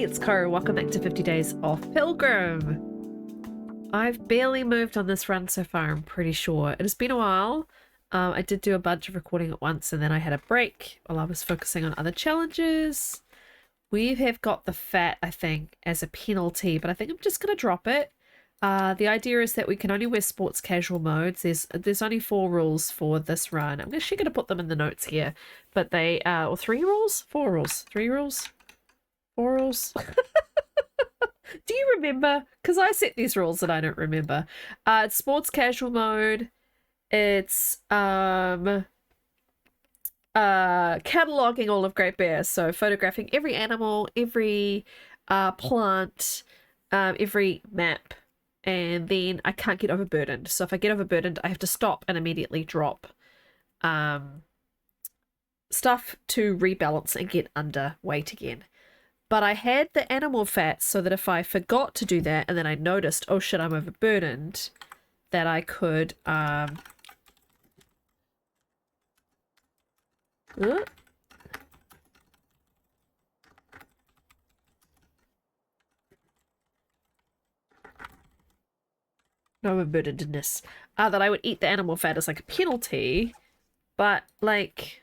Hey, it's Ko. Welcome back to 50 Days of Pilgrim. I've barely moved on this run so far, I'm pretty sure. It has been a while. I did do a bunch of recording at once and then I had a break while I was focusing on other challenges. We have got the fat, I think, as a penalty, but I think I'm just going to drop it. The idea is that we can only wear sports casual modes. There's only 4 rules for this run. I'm actually going to put them in the notes here, but they or 3 rules? 4 rules. 3 rules? 4 rules? Do you remember? Because I set these rules and I don't remember. It's sports casual mode. It's cataloging all of Great Bear, so photographing every animal, every plant, every map, and then I can't get overburdened. So if I get overburdened, I have to stop and immediately drop stuff to rebalance and get underweight again. But I had the animal fat so that if I forgot to do that and then I noticed, oh shit, I'm overburdened, that I could no overburdenedness. That I would eat the animal fat as like a penalty, but like,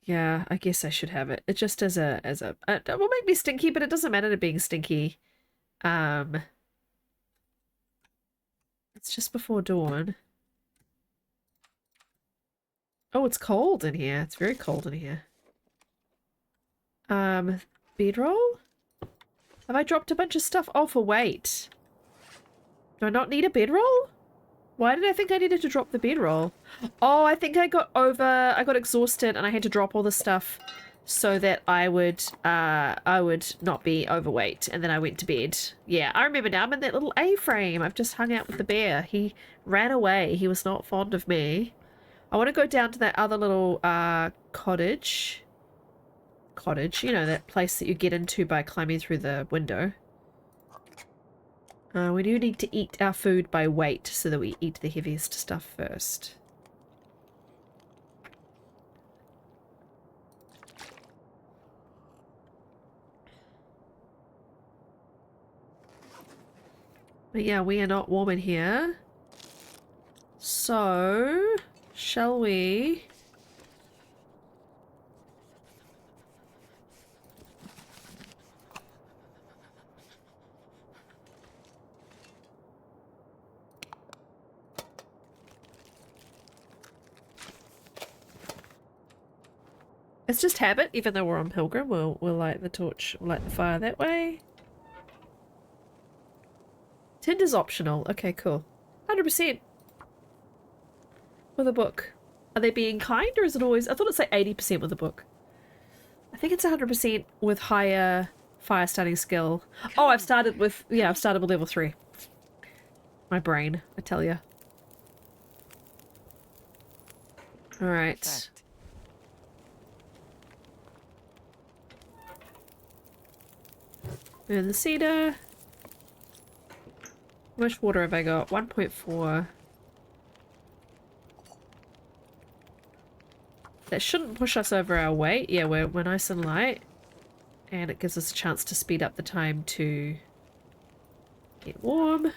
yeah, I guess I should have it. It just as a it will make me stinky, but it doesn't matter to being stinky. It's just before dawn. Oh, it's cold in here. It's very cold in here. Bedroll? Have I dropped a bunch of stuff? Oh, for weight. Do I not need a bedroll? Why did I think I needed to drop the bedroll? Oh, I think I got exhausted and I had to drop all the stuff so that I would not be overweight, and then I went to bed. Yeah, I remember now. I'm in that little A-frame. I've just hung out with the bear. He ran away. He was not fond of me. I want to go down to that other little cottage. You know, that place that you get into by climbing through the window. We do need to eat our food by weight so that we eat the heaviest stuff first. But yeah, we are not warm in here. So, shall we? It's just habit, even though we're on Pilgrim, we'll light the torch, we'll light the fire that way. Tinder's optional. Okay, cool. 100% with a book. Are they being kind, or is it always... I thought it's like 80% with a book. I think it's 100% with higher fire starting skill. Oh, I've started with... Yeah, I've started with level 3. My brain, I tell ya. Alright. And the cedar. How much water have I got? 1.4. That shouldn't push us over our weight. Yeah, we're nice and light. And it gives us a chance to speed up the time to get warm.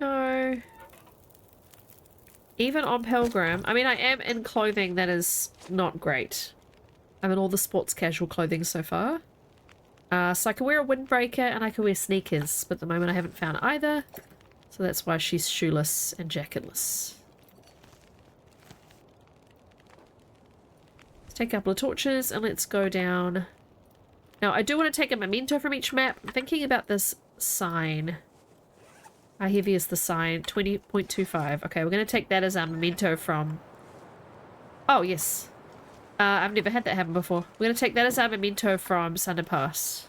No. Even on Pilgrim, I mean, I am in clothing that is not great. I'm in all the sports casual clothing so far. So I can wear a windbreaker and I can wear sneakers, but at the moment I haven't found either. So that's why she's shoeless and jacketless. Let's take a couple of torches and let's go down. Now, I do want to take a memento from each map. I'm thinking about this sign. How heavy is the sign? 20.25. Okay, we're going to take that as our memento from... Oh, yes. I've never had that happen before. We're going to take that as our memento from Sunday Pass.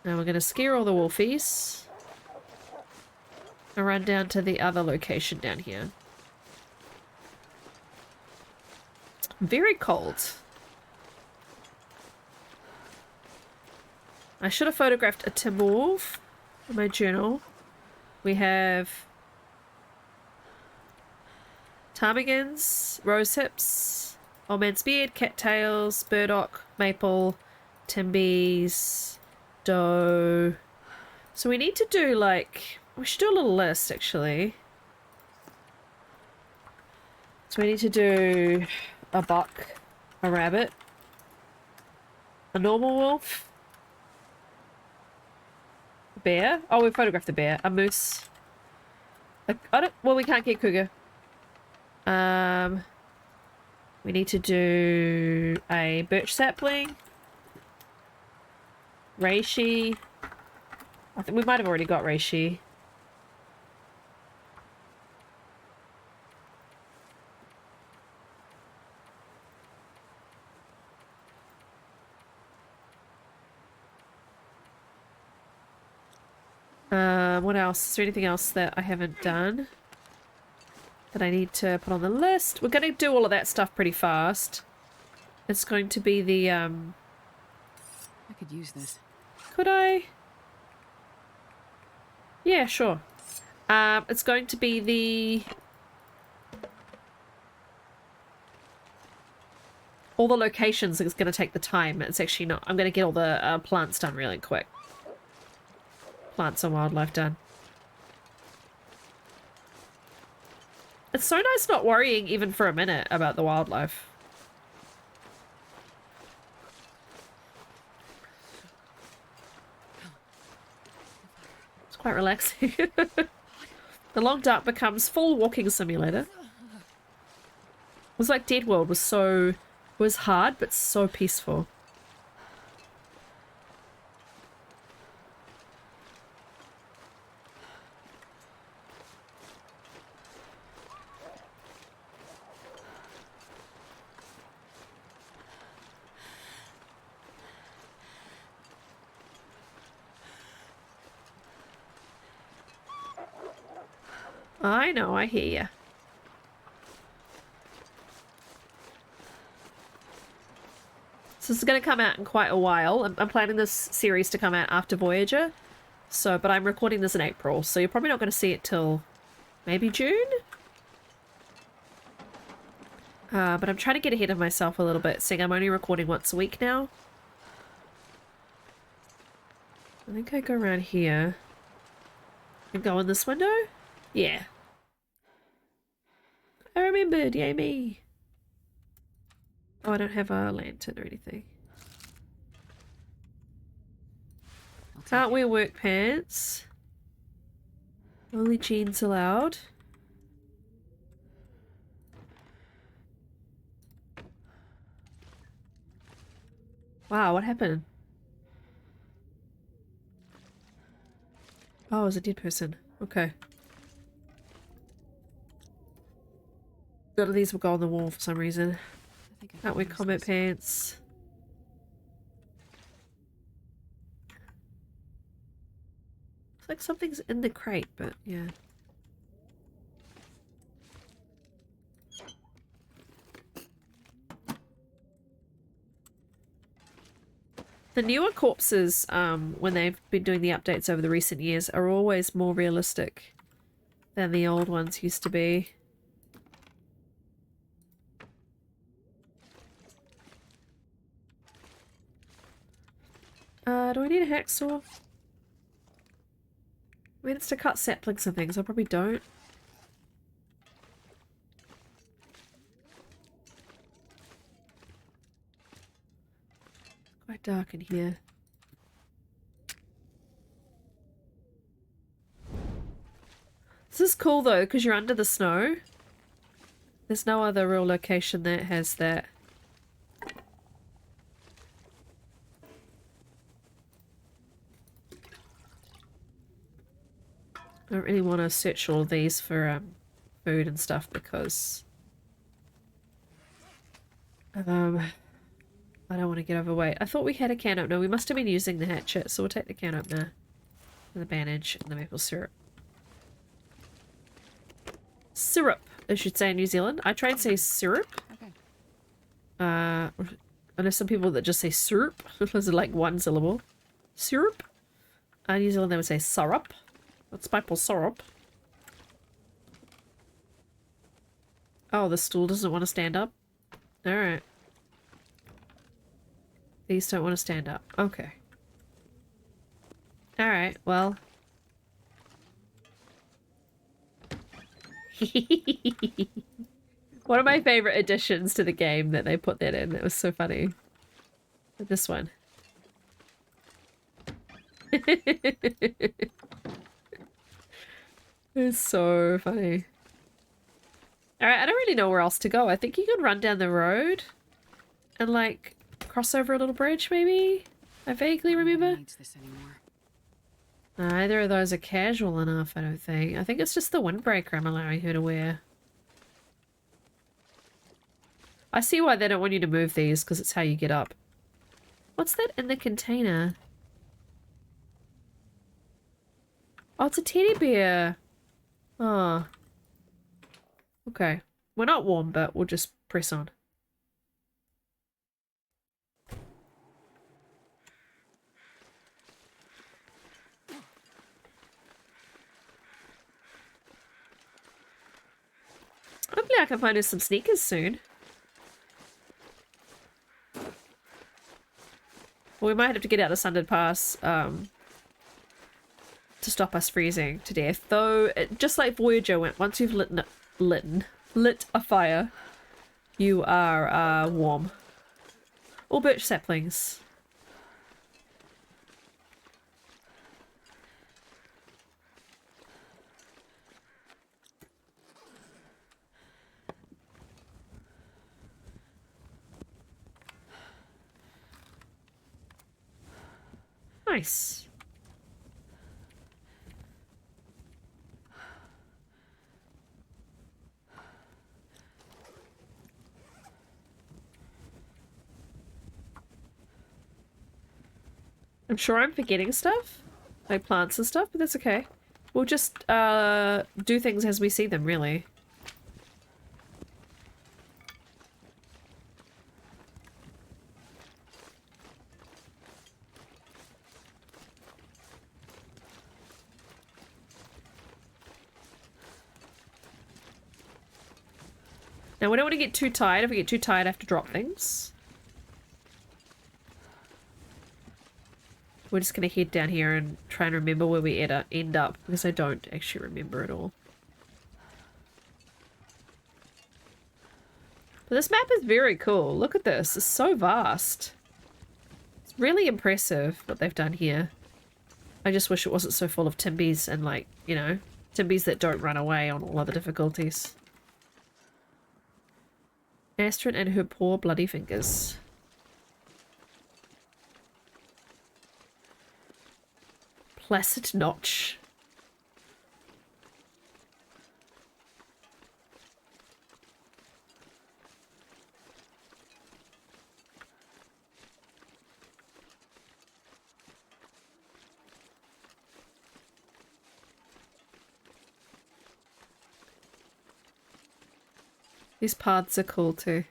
Now we're going to scare all the wolfies. And run down to the other location down here. Very cold. I should have photographed a timber wolf in my journal. We have ptarmigans, rosehips, old man's beard, cattails, burdock, maple, timbies, doe. So we need to do like, we should do a little list actually. So we need to do a buck, a rabbit, a normal wolf, a bear. Oh, we photographed the bear. A moose. Well, we can't get cougar. We need to do a birch sapling. Reishi. I think we might have already got reishi. What else? Is there anything else that I haven't done that I need to put on the list? We're going to do all of that stuff pretty fast. It's going to be the, I could use this. Could I? Yeah, sure. It's going to be the... all the locations is going to take the time. It's actually not. I'm going to get all the plants done really quick. Plants and wildlife done. It's so nice not worrying even for a minute about the wildlife. It's quite relaxing. The long dark becomes full walking simulator. It was like Dead World was so... it was hard but so peaceful. I know, I hear ya. So this is going to come out in quite a while. I'm planning this series to come out after Voyager. So, but I'm recording this in April, so you're probably not going to see it till maybe June? But I'm trying to get ahead of myself a little bit, seeing I'm only recording once a week now. I think I go around here and go in this window. Yeah. I remembered, yay me. Oh, I don't have a lantern or anything. Can't wear work pants. Only jeans allowed. Wow, what happened? Oh, it was a dead person. Okay. None of these will go on the wall for some reason. Can't wear combat pants. Looks like something's in the crate, but yeah. The newer corpses, when they've been doing the updates over the recent years, are always more realistic than the old ones used to be. Do I need a hacksaw? I mean, it's to cut saplings and things. I probably don't. Quite dark in here. This is cool though, because you're under the snow. There's no other real location that has that. I don't really want to search all of these for food and stuff because I don't want to get overweight. I thought we had a can opener. We must have been using the hatchet, so we'll take the can opener and the bandage and the maple syrup. Syrup, I should say in New Zealand. I try and say syrup. Okay. I know some people that just say syrup. It's like one syllable. Syrup. In New Zealand they would say syrup. That's maple syrup. Oh, the stool doesn't want to stand up? Alright. These don't want to stand up. Okay. Alright, well. One of my favorite additions to the game that they put that in. That was so funny. This one. It's so funny. Alright, I don't really know where else to go. I think you can run down the road and like cross over a little bridge maybe? I vaguely remember. Needs this anymore. Neither of those are casual enough, I don't think. I think it's just the windbreaker I'm allowing her to wear. I see why they don't want you to move these, because it's how you get up. What's that in the container? Oh, it's a teddy bear. Oh. Okay. We're not warm, but we'll just press on. Hopefully I can find us some sneakers soon. Well, we might have to get out of Sundered Pass to stop us freezing to death. Though, just like Voyager went, once you've lit a fire, you are warm. Or birch saplings. Nice. I'm sure I'm forgetting stuff, like plants and stuff, but that's okay. We'll just do things as we see them, really. Now, we don't want to get too tired. If we get too tired, I have to drop things. We're just going to head down here and try and remember where we end up, because I don't actually remember it all. But this map is very cool. Look at this. It's so vast. It's really impressive what they've done here. I just wish it wasn't so full of timbies and, like, you know, timbies that don't run away on all other difficulties. Astrid and her poor bloody fingers. Placid notch. These paths are cool too.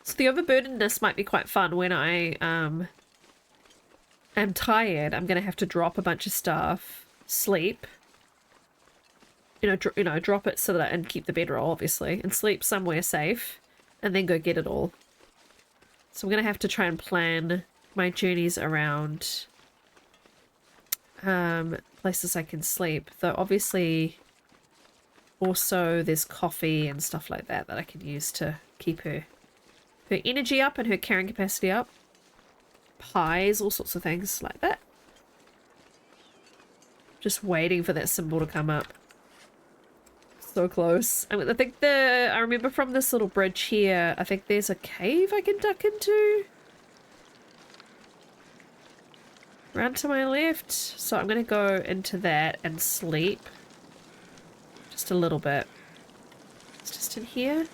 So the overburdenedness might be quite fun when I am tired. I'm gonna have to drop a bunch of stuff, sleep. You know, drop it so that and keep the bedroll obviously, and sleep somewhere safe, and then go get it all. So I'm gonna have to try and plan my journeys around places I can sleep. Though obviously also there's coffee and stuff like that that I can use to keep her energy up and her carrying capacity up. Pies, all sorts of things like that. Just waiting for that symbol to come up. So close. I think I remember from this little bridge here, I think there's a cave I can duck into. Round to my left. So I'm gonna go into that and sleep. Just a little bit. It's just in here.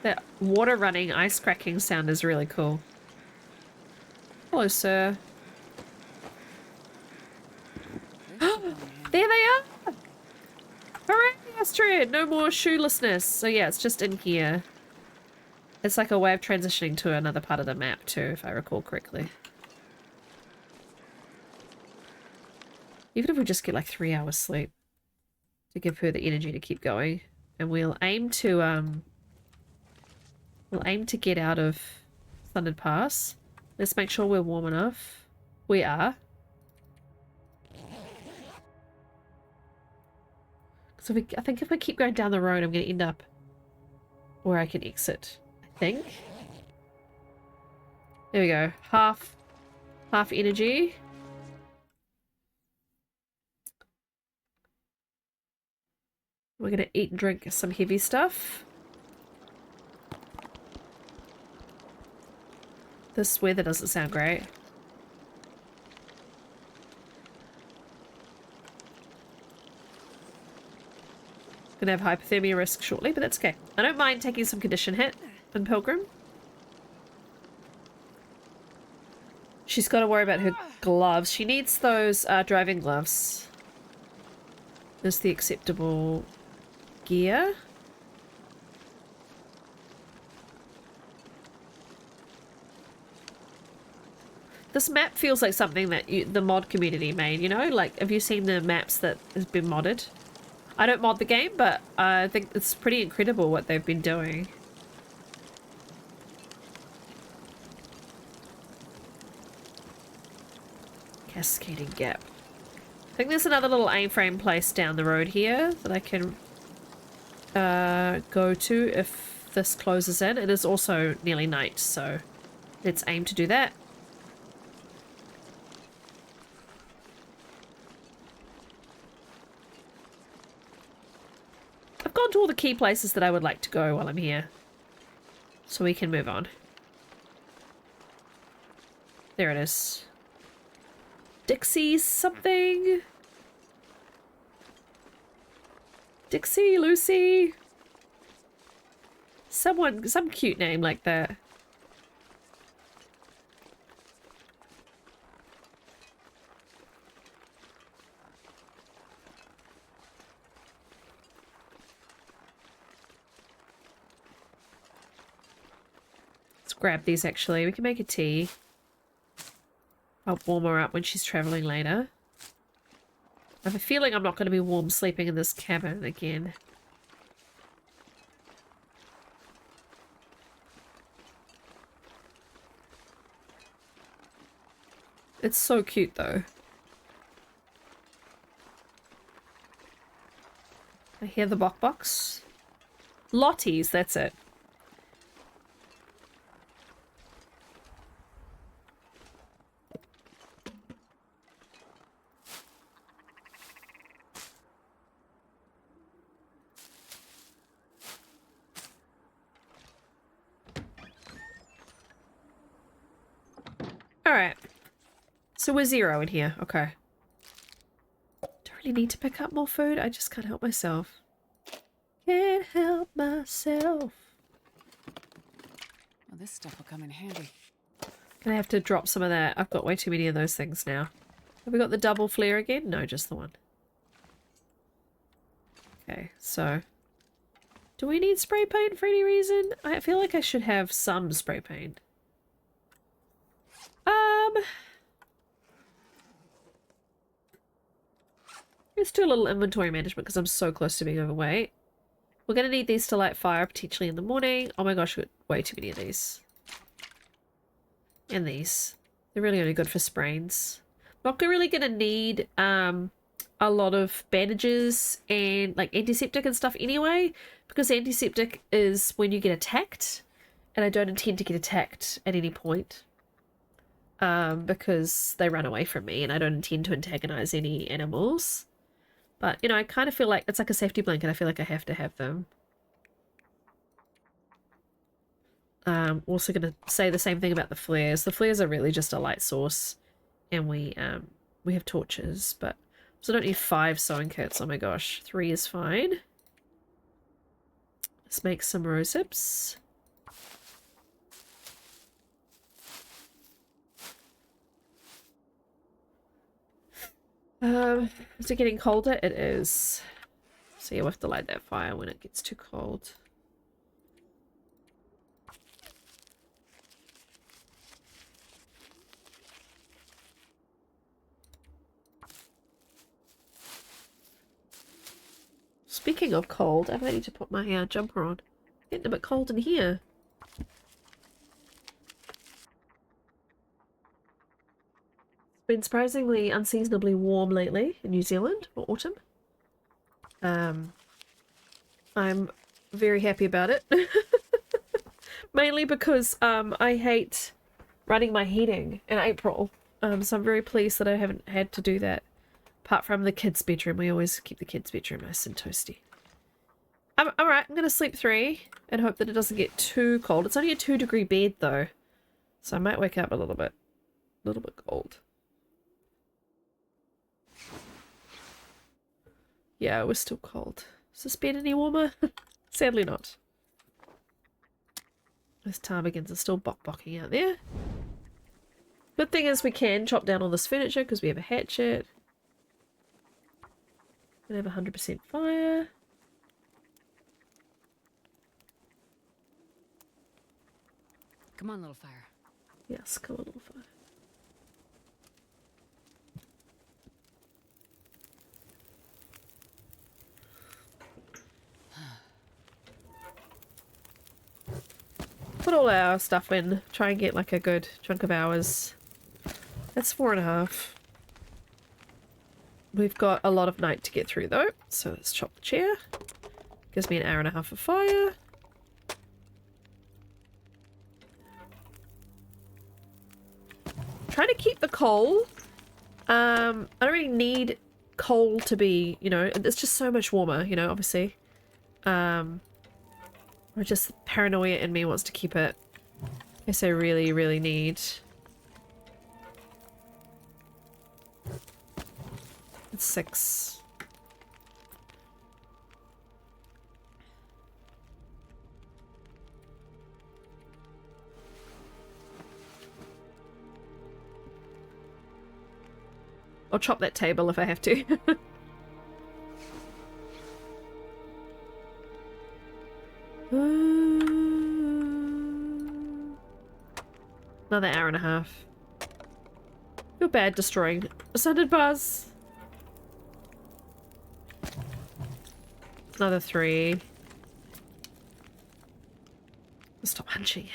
That water running, ice cracking sound is really cool. Hello, sir. This will come in handy. There they are! Hooray, Astrid! No more shoelessness. So yeah, it's just in here. It's like a way of transitioning to another part of the map too, if I recall correctly. Even if we just get like 3 hours sleep to give her the energy to keep going. And we'll aim to get out of Thundered Pass. Let's make sure we're warm enough. We are. So I think if I keep going down the road, I'm going to end up where I can exit. I think. There we go. Half energy. We're going to eat and drink some heavy stuff. This weather doesn't sound great. Gonna have hypothermia risk shortly, but that's okay. I don't mind taking some condition hit in Pilgrim. She's got to worry about her gloves. She needs those driving gloves. Is the acceptable gear? This map feels like something that the mod community made, you know? Like, have you seen the maps that has been modded? I don't mod the game, but I think it's pretty incredible what they've been doing. Cascading Gap. I think there's another little A-frame place down the road here that I can go to if this closes in. It is also nearly night, so let's aim to do that. I've gone to all the key places that I would like to go while I'm here. So we can move on. There it is. Dixie's something. Dixie, Lucy. Some cute name like that. Let's grab these actually. We can make a tea. Help warm her up when she's traveling later. I have a feeling I'm not going to be warm sleeping in this cabin again. It's so cute though. I hear the bok box. Lottie's, that's it. Alright. So we're 0 in here. Okay. Don't really need to pick up more food. I just can't help myself. Can't help myself. Well, this stuff will come in handy. Gonna have to drop some of that. I've got way too many of those things now. Have we got the double flare again? No, just the one. Okay, so... do we need spray paint for any reason? I feel like I should have some spray paint. Let's do a little inventory management because I'm so close to being overweight. We're going to need these to light fire potentially in the morning. Oh my gosh, we've got way too many of these. And these. They're really only good for sprains. Not really going to need a lot of bandages and like antiseptic and stuff anyway, because antiseptic is when you get attacked, and I don't intend to get attacked at any point. Because they run away from me and I don't intend to antagonize any animals. But, you know, I kind of feel like it's like a safety blanket. I feel like I have to have them. Also going to say the same thing about the flares. The flares are really just a light source. And we have torches, but... so I don't need 5 sewing kits. Oh my gosh. 3 is fine. Let's make some rose hips. Is it getting colder? It is. So yeah, we'll have to light that fire when it gets too cold. Speaking of cold, I might need to put my jumper on. It's getting a bit cold in here. It's been surprisingly unseasonably warm lately in New Zealand for autumn. I'm very happy about it. Mainly because I hate running my heating in April. So I'm very pleased that I haven't had to do that. Apart from the kids' bedroom, we always keep the kids' bedroom nice and toasty. I'm alright, I'm gonna sleep 3 and hope that it doesn't get too cold. It's only a 2-degree bed though, so I might wake up a little bit cold. Yeah, it was still cold. Is this bed any warmer? Sadly not. Those ptarmigans are still bok-bocking out there. Good thing is we can chop down all this furniture because we have a hatchet. We have 100% fire. Come on, little fire. Yes, come on, little fire. Put all our stuff in. Try and get like a good chunk of hours. That's 4.5. We've got a lot of night to get through though, so let's chop the chair. Gives me an hour and a half of fire. Trying to keep the coal. I don't really need coal to be, you know, it's just so much warmer, you know, obviously. Or just paranoia in me wants to keep it. I guess I really, really need. It's 6. I'll chop that table if I have to. Another hour and a half. Feel bad destroying ascended bars. Another 3. Stop hunching.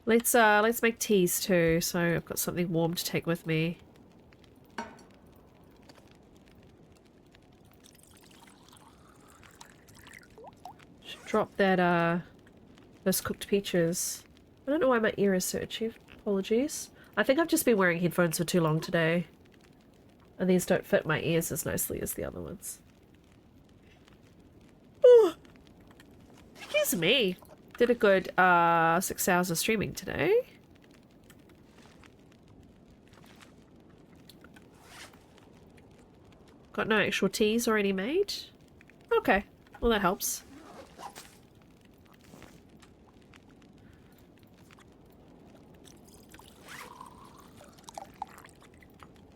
Let's make teas too, so I've got something warm to take with me. Should drop that those cooked peaches. I don't know why my ear is so itchy. Apologies. I think I've just been wearing headphones for too long today. And these don't fit my ears as nicely as the other ones. Oh, excuse me. Did a good 6 hours of streaming today. Got no actual teas already made. Okay, well that helps.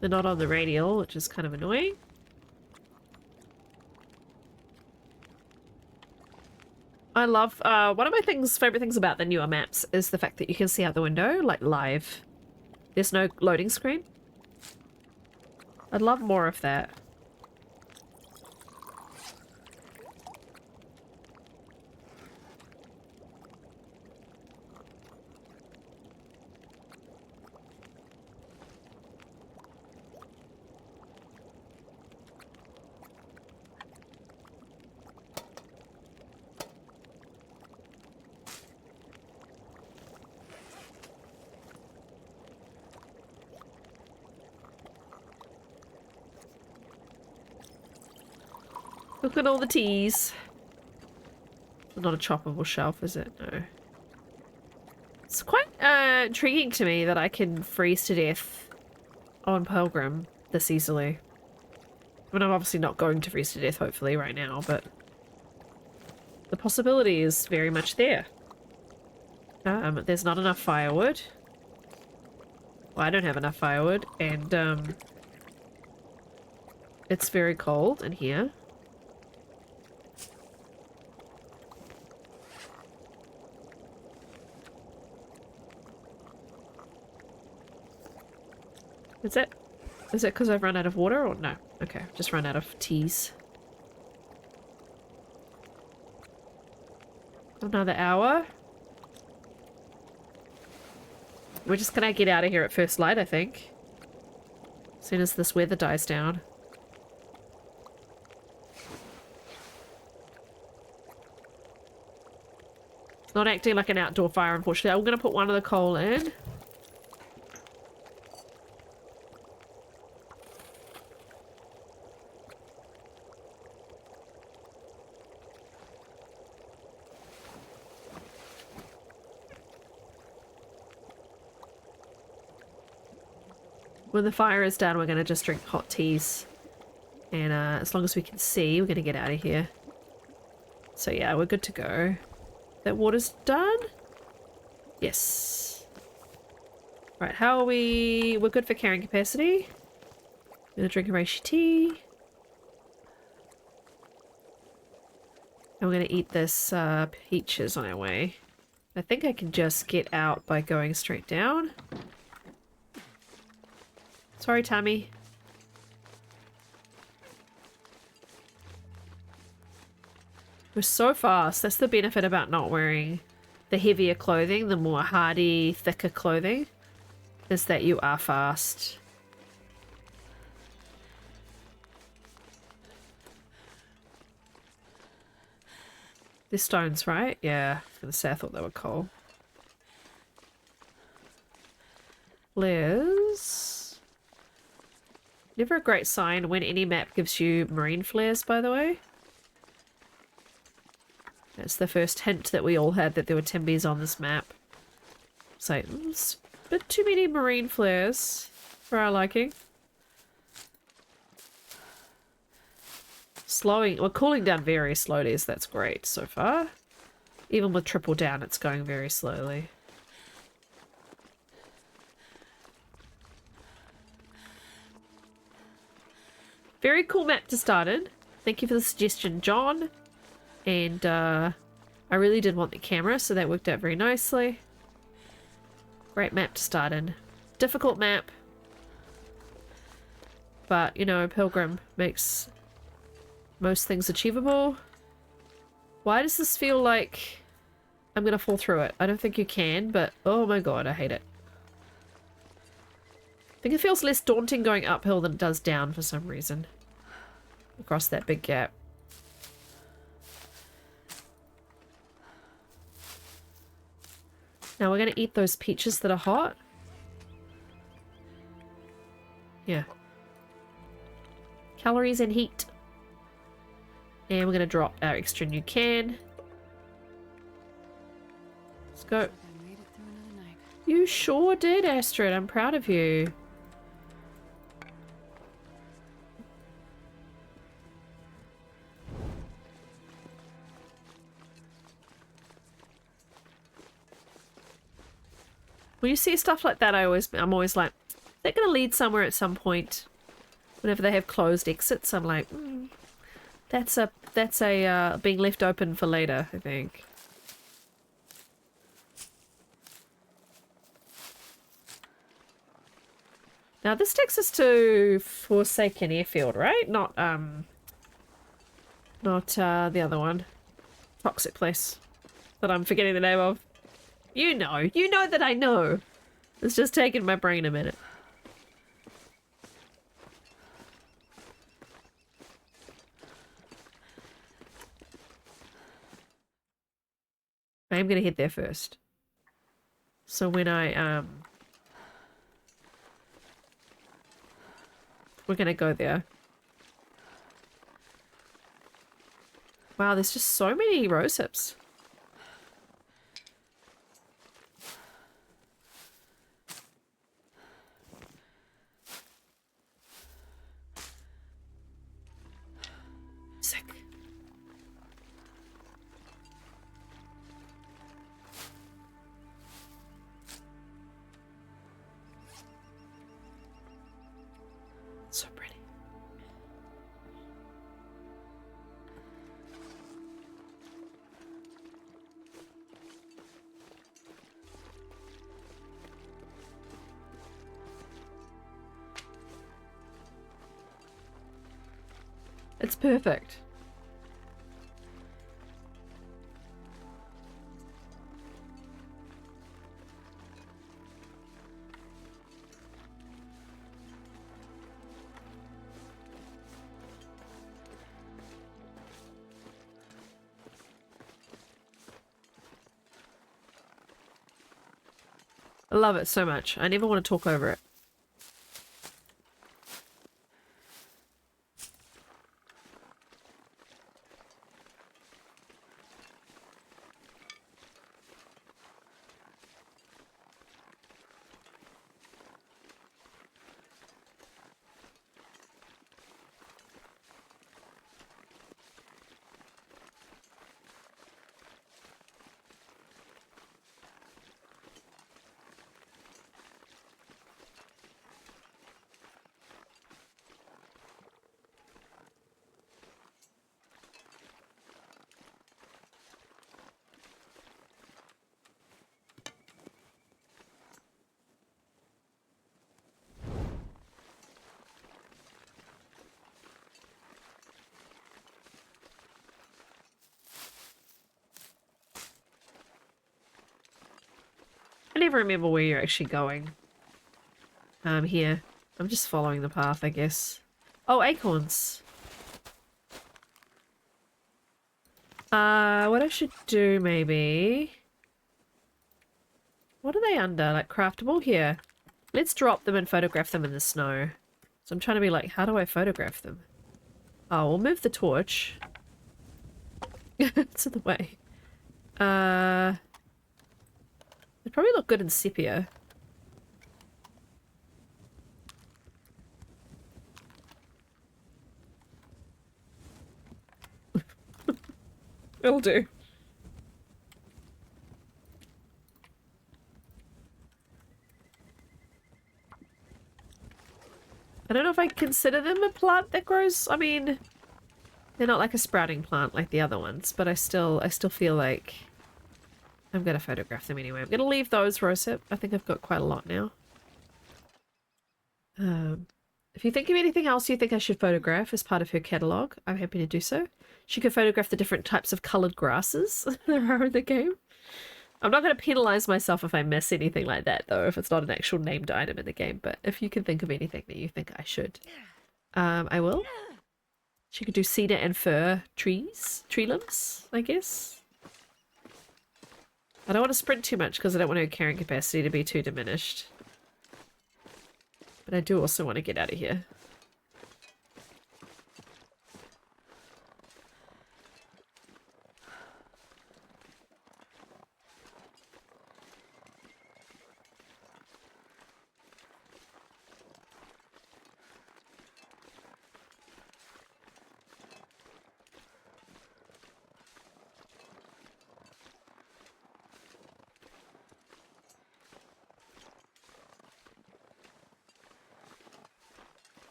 They're not on the radial, which is kind of annoying. I love, one of my favorite things about the newer maps is the fact that you can see out the window, like, live. There's no loading screen. I'd love more of that. Look at all the teas. It's not a choppable shelf, is it? No. It's quite intriguing to me that I can freeze to death on Pilgrim this easily. I mean, I'm obviously not going to freeze to death, hopefully, right now, but... The possibility is very much there. There's not enough firewood. Well, I don't have enough firewood, and it's very cold in here. Is it because I've run out of water or no? Okay, just run out of teas. Another hour. We're just gonna get out of here at first light, I think. As soon as this weather dies down. It's not acting like an outdoor fire, unfortunately. I'm gonna put one of the coal in. When the fire is done, we're going to just drink hot teas. And as long as we can see, we're going to get out of here. So yeah, we're good to go. That water's done? Yes. Right, how are we? We're good for carrying capacity. I'm going to drink a reishi tea. And we're going to eat this peaches on our way. I think I can just get out by going straight down. Sorry, Tammy. We're so fast. That's the benefit about not wearing the heavier clothing, the more hardy, thicker clothing, is that you are fast. They're stones, right? Yeah, I was gonna say I thought they were coal. Liz. Never a great sign when any map gives you marine flares, by the way. That's the first hint that we all had that there were timbies on this map. So, it's a bit too many marine flares for our liking. We're cooling down very slowly, so that's great so far. Even with triple down, it's going very slowly. Very cool map to start in. Thank you for the suggestion, John. And I really did want the camera, so that worked out very nicely. Great map to start in. Difficult map. But, you know, Pilgrim makes most things achievable. Why does this feel like I'm gonna fall through it? I don't think you can, but oh my god, I hate it. I think it feels less daunting going uphill than it does down for some reason. Across that big gap. Now we're going to eat those peaches that are hot. Yeah. Calories and heat. And we're going to drop our extra new can. Let's go. I made it through another night. You sure did, Astrid. I'm proud of you. When you see stuff like that, I'm always like, they're going to lead somewhere at some point. Whenever they have closed exits, I'm like, that's a being left open for later, I think. Now this takes us to Forsaken Airfield, right? Not the other one. Toxic place that I'm forgetting the name of. You know that I know. It's just taken my brain a minute. I am gonna head there first. So when we're gonna go there. Wow, there's just so many rose hips. Sick. perfect. I love it so much. I never want to talk over it. I never remember where you're actually going. Here. I'm just following the path, I guess. Oh, acorns. What I should do, maybe... What are they under? Like, craftable? Here. Let's drop them and photograph them in the snow. So I'm trying to be like, how do I photograph them? Oh, we'll move the torch. It's in the way. They probably look good in sepia. It'll do. I don't know if I consider them a plant that grows. I mean, they're not like a sprouting plant like the other ones, but I still feel like I'm gonna photograph them anyway. I'm gonna leave those rosehip. I think I've got quite a lot now. If you think of anything else you think I should photograph as part of her catalogue, I'm happy to do so. She could photograph the different types of coloured grasses there are in the game. I'm not going to penalise myself if I miss anything like that, though, if it's not an actual named item in the game. But if you can think of anything that you think I should, I will. She could do cedar and fir trees, tree limbs, I guess. I don't want to sprint too much because I don't want her carrying capacity to be too diminished. But I do also want to get out of here.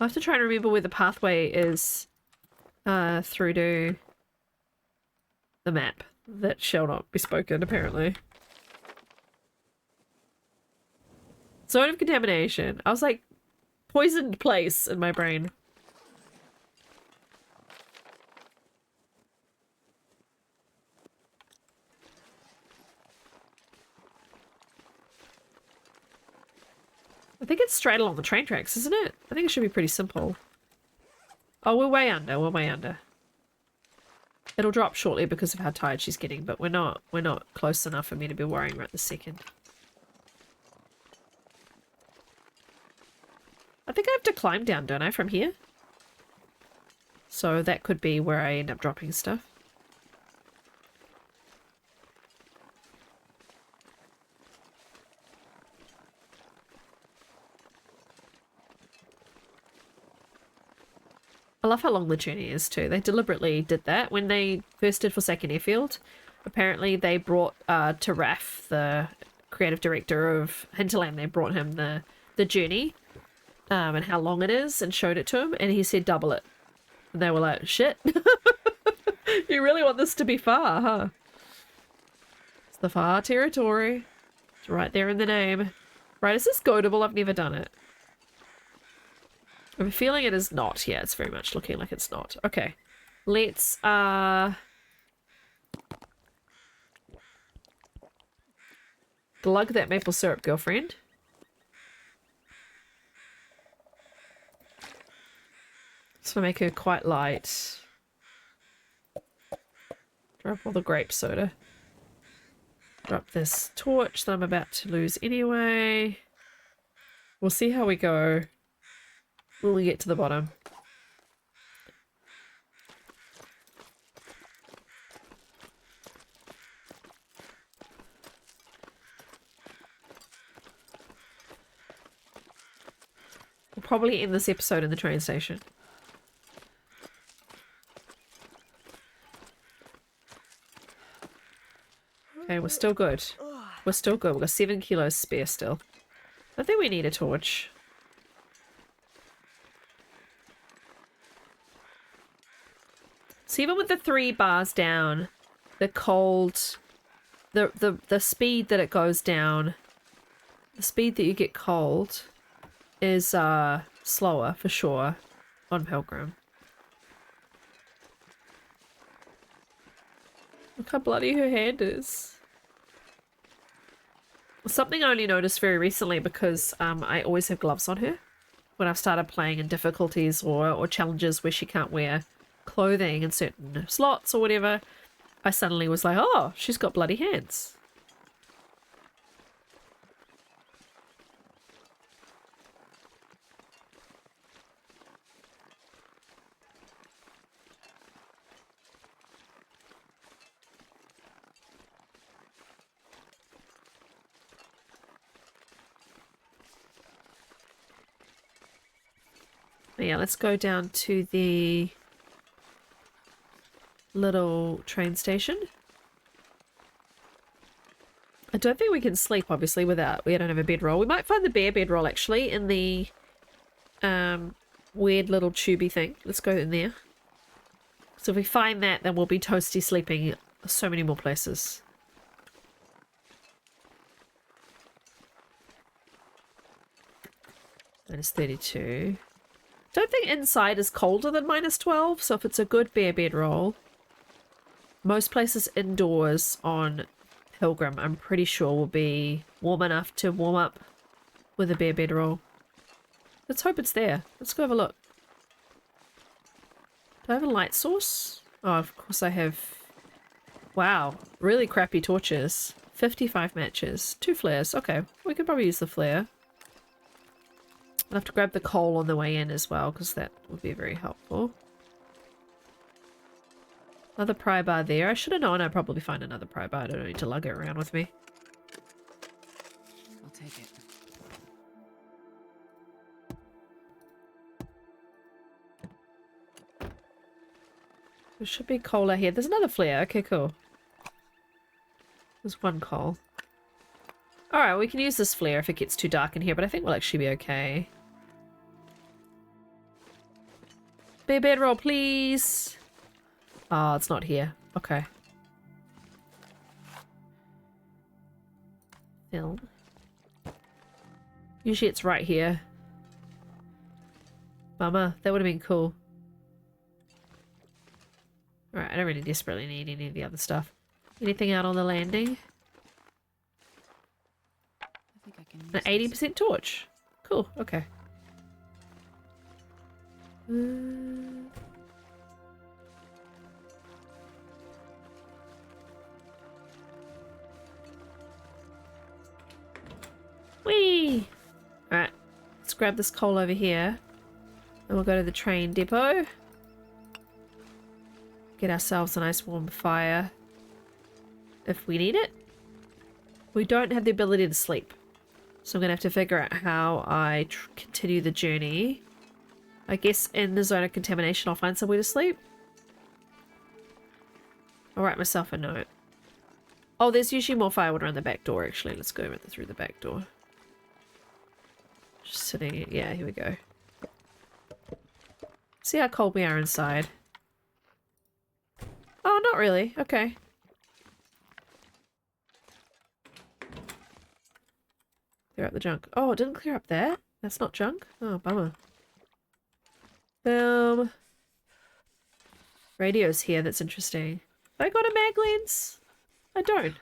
I have to try and remember where the pathway is through to the map that shall not be spoken, apparently. Zone of contamination. I was like, poisoned place in my brain. I think it's straight along the train tracks, isn't it? I think it should be pretty simple. Oh, we're way under. We're way under. It'll drop shortly because of how tired she's getting, but we're not close enough for me to be worrying right this second. I think I have to climb down, don't I, from here? So that could be where I end up dropping stuff. I love how long the journey is too. They deliberately did that. When they first did Forsaken Airfield, apparently they brought to Raf, the creative director of Hinterland, they brought him the journey and how long it is and showed it to him, and he said double it. And they were like, shit. You really want this to be far, huh? It's the far territory. It's right there in the name. Right, is this goatable? I've never done it. I have a feeling it is not. Yeah, it's very much looking like it's not. Okay. Let's glug that maple syrup, girlfriend. Just gonna make her quite light. Drop all the grape soda. Drop this torch that I'm about to lose anyway. We'll see how we go when we get to the bottom. We'll probably end this episode in the train station. Okay, we're still good. We're still good. We've got 7 kilos spare still. I think we need a torch. So even with the 3 bars down, the cold, the speed that it goes down, the speed that you get cold is slower for sure on Pilgrim. Look how bloody her hand is. Something I only noticed very recently because I always have gloves on her when I've started playing in difficulties or challenges where she can't wear clothing in certain slots or whatever. I suddenly was like, oh, she's got bloody hands. Yeah, let's go down to the little train station. I don't think we can sleep, obviously, without... We don't have a bedroll. We might find the bare bedroll, actually, in the weird little tubey thing. Let's go in there. So if we find that, then we'll be toasty sleeping so many more places. -32. Don't think inside is colder than -12, so if it's a good bare bedroll, most places indoors on Pilgrim, I'm pretty sure will be warm enough to warm up with a bare bedroll. Let's hope it's there. Let's go have a look. Do I have a light source? Oh, of course I have. Wow, really crappy torches. 55 matches. 2 flares. Okay, we could probably use the flare. I'll have to grab the coal on the way in as well, because that would be very helpful. Another pry bar there. I should have known I'd probably find another pry bar. I don't need to lug it around with me. I'll take it. There should be coal out here. There's another flare. Okay, cool. There's 1 coal. Alright, we can use this flare if it gets too dark in here, but I think we'll actually be okay. Bare bedroll, please. Oh, it's not here. Okay. Film. Usually it's right here. Bummer. That would have been cool. Alright, I don't really desperately need any of the other stuff. Anything out on the landing? I think I can use An 80% torch. Cool, okay. Whee! Alright, let's grab this coal over here. And we'll go to the train depot. Get ourselves a nice warm fire. If we need it. We don't have the ability to sleep. So I'm going to have to figure out how I continue the journey. I guess in the zone of contamination I'll find somewhere to sleep. I'll write myself a note. Oh, there's usually more firewood around the back door actually. Let's go through the back door. Just sitting... Yeah, here we go. See how cold we are inside. Oh, not really. Okay. Clear up the junk. Oh, it didn't clear up there? That's not junk? Oh, bummer. Film. Radio's here, that's interesting. Have I got a mag lens? I don't.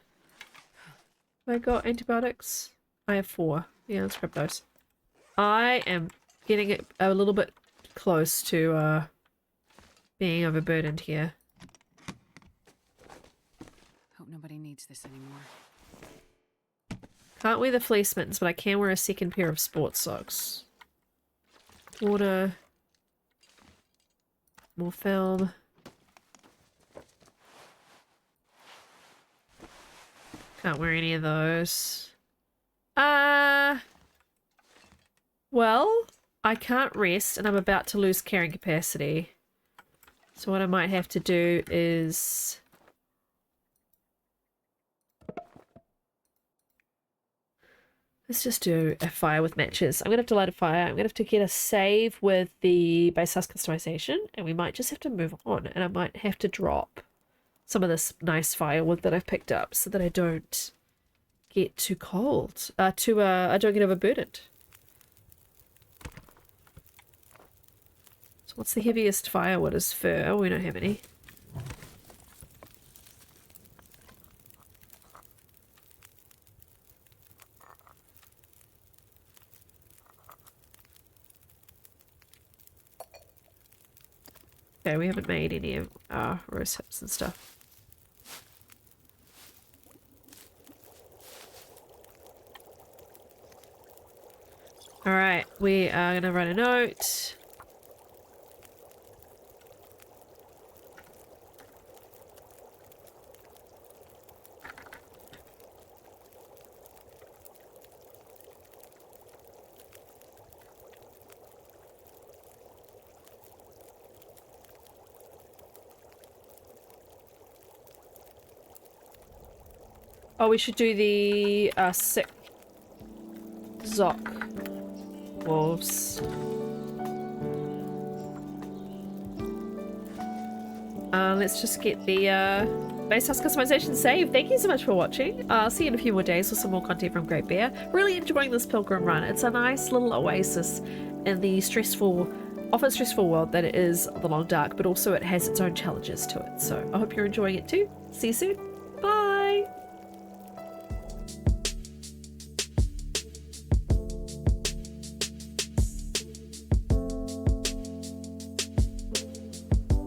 Have I got antibiotics? I have 4. Yeah, let's grab those. I am getting it a little bit close to being overburdened here. Hope nobody needs this anymore. Can't wear the fleece mittens, but I can wear a second pair of sports socks. Water. More film. Can't wear any of those. Well, I can't rest and I'm about to lose carrying capacity. So what I might have to do is... let's just do a fire with matches. I'm going to have to light a fire. I'm going to have to get a save with the base house customization. And we might just have to move on. And I might have to drop some of this nice firewood that I've picked up so that I don't get too cold. I don't get overburdened. So what's the heaviest firewood is fir. We don't have any. Okay, we haven't made any of our rose hips and stuff. Alright, we are going to write a note. Oh, we should do the sick Zoc wolves. Let's just get the base house customization saved. Thank you so much for watching. I'll see you in a few more days with some more content from Great Bear. Really enjoying this Pilgrim run. It's a nice little oasis in the often stressful world that it is the Long Dark, but also it has its own challenges to it. So I hope you're enjoying it too. See you soon. Bye!